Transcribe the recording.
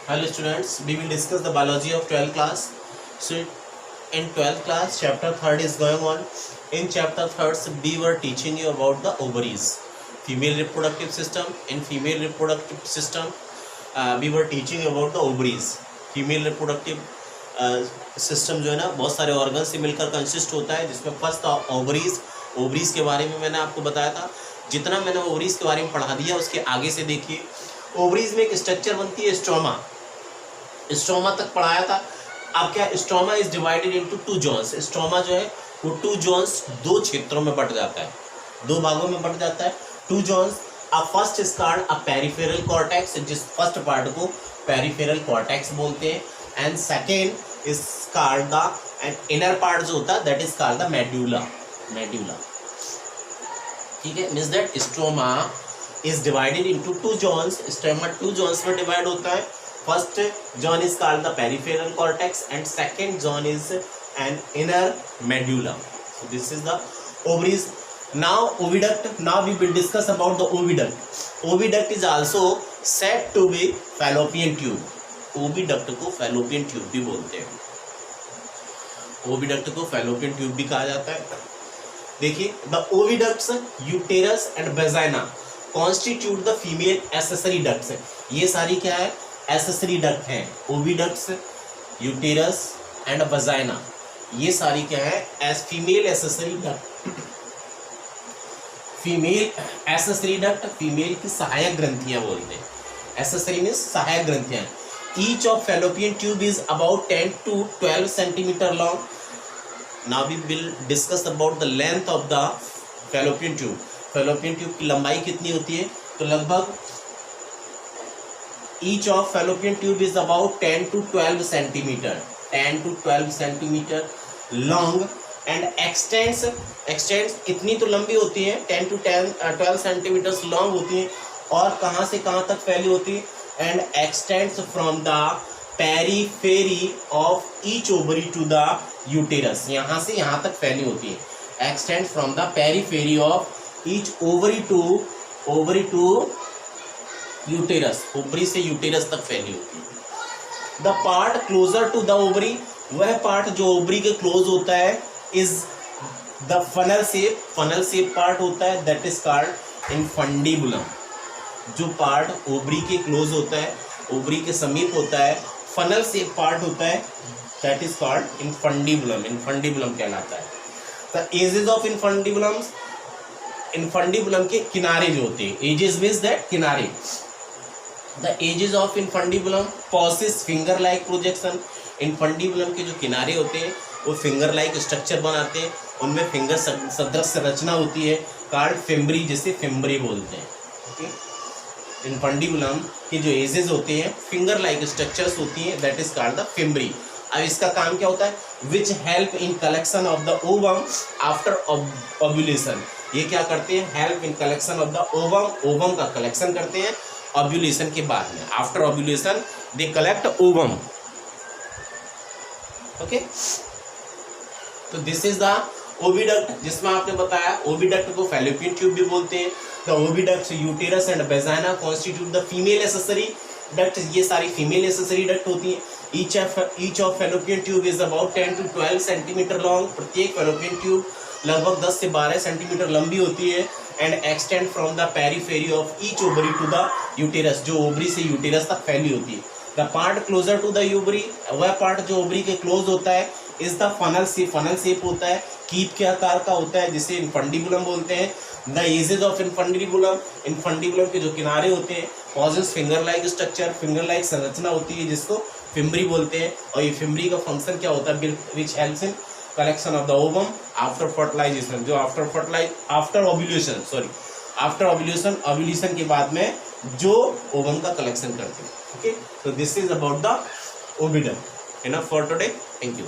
Hello students, we will discuss the biology of 12th class. So in 12th class, chapter 3rd is going on. In chapter 3rd, we were teaching you about the ovaries, female reproductive system. In female reproductive system, we were teaching you about the ovaries. Female reproductive system जो है ना बहुत सारे organ से मिलकर consist होता है, जिसमें फर्स्ट था ओवरीज. ओवरीज के बारे में मैंने आपको बताया था. जितना मैंने ओवरीज के बारे में पढ़ा दिया उसके आगे से देखिए. ओवरीज में एक स्ट्रक्चर बनती है स्ट्रोमा. स्ट्रोमा तक पढ़ाया था. अब क्या, stroma is divided into two zones. Stroma जो है वो टू जोन्स, दो क्षेत्रों में बट जाता है, दो भागों में बट जाता है. Two zones. अब first is called a peripheral cortex, जिस फर्स्ट पार्ट को पेरिफेरल कॉर्टेक्स बोलते हैं. And second is called the, and inner part जो होता है that is called the medulla. Medulla, ठीक है. Means that stroma is divided into two zones. Stroma two zones में डिवाइड होता है. First zone is called the peripheral cortex and second zone is an inner medulla. So this is the ovaries. Now oviduct. Now we will discuss about the oviduct. Oviduct is also said to be fallopian tube. Oviduct को fallopian tube भी बोलते हैं. Oviduct को fallopian tube भी कहा जाता है. देखिए, the oviducts, uterus and vagina constitute the female accessory ducts. ये सारी क्या है? एसेसरी डक्ट हैं. ओविडक्ट्स, यूटेरस एंड वेजाइना, ये सारी क्या है? As female accessory duct. Female accessory duct, female की सहायक ग्रंथियां बोलते हैं. एसेसरी मीन्स सहायक ग्रंथियां. Each of fallopian tube is about 10 to 12 centimeter long. Now we will discuss about the length of the fallopian tube. Fallopian tube की लंबाई कितनी होती है? तो लगभग each of fallopian tube is about 10 to 12 centimeter. 10 to 12 centimeter long and extends इतनी तो लंबी होती है, 10 to 12 centimeters long होती है. और कहाँ से कहाँ तक फैली होती है? And extends from the periphery of each ovary to the uterus. यहाँ से यहाँ तक फैली होती है. Extends from the periphery of each ovary to uterus. ovary से uterus तक फैली होती है. The part closer to the ovary, वह पार्ट जो ओवरी के क्लोज होता है, is the funnel shape. funnel shape part होता है, that is called infundibulum. जो पार्ट ओवरी के क्लोज होता है, ओवरी के समीप होता है, फनल शेप पार्ट होता है, that is called infundibulum. Infundibulum कहलाता है. The edges of infundibulum, infundibulum के किनारे जो होते हैं, एजेस मींस दैट किनारे. The edges of infundibulum possess finger like projection. Infundibulum के जो किनारे होते हैं वो फिंगर लाइक स्ट्रक्चर बनाते हैं, उनमें फिंगर सदृश रचना होती है, कॉल्ड फिम्बरी, जिसे फिम्बरी बोलते हैं. ओके. इनफंडिबुलम के जो एजेस होते हैं, फिंगर लाइक स्ट्रक्चर्स होती हैं, that is called the fimbriae. अब इसका काम क्या होता है? Which help in collection of the ovum after ovulation. ये क्या करते हैं? Help in collection of the ovum. Ovum का कलेक्शन करते हैं ओव्यूलेशन के बाद में. After ovulation they collect ovum. Okay. तो दिस इज द ओविडक्ट, जिसमें आपने बताया ओविडक्ट को फैलोपियन ट्यूब भी बोलते हैं. The oviducts, uterus and vagina constitute the female accessory duct. ये सारी female accessory duct होती है. Each of fallopian tube is about 10 to 12 centimeter long. प्रत्येक fallopian tube लगभग 10 से 12 सेंटीमीटर लंबी होती है. And extend from the periphery of each ovary to the uterus. जो ओवरी से यूटेरस तक फैली होती है. The part closer to the ovary, वह पार्ट जो ओवरी के क्लोज होता है, is the funnel shape. funnel shape होता है, कीप के आकार का होता है, जिसे इनफंडिबुलम बोलते हैं. The edges of infundibulum, infundibulum के जो किनारे होते हैं, possess finger like structure, finger like संरचना होती है, जिसको फिम्बरी बोलते हैं. और ये फिम्बरी का फंक्शन क्या होता है? Which helps in collection of the ovum after fertilisation. जो आफ्टर ओव्यूलेशन, ओव्यूलेशन के बाद में जो ओवम का कलेक्शन करते हैं. ओके. तो this is about the oviduct. Enough for today. Thank you.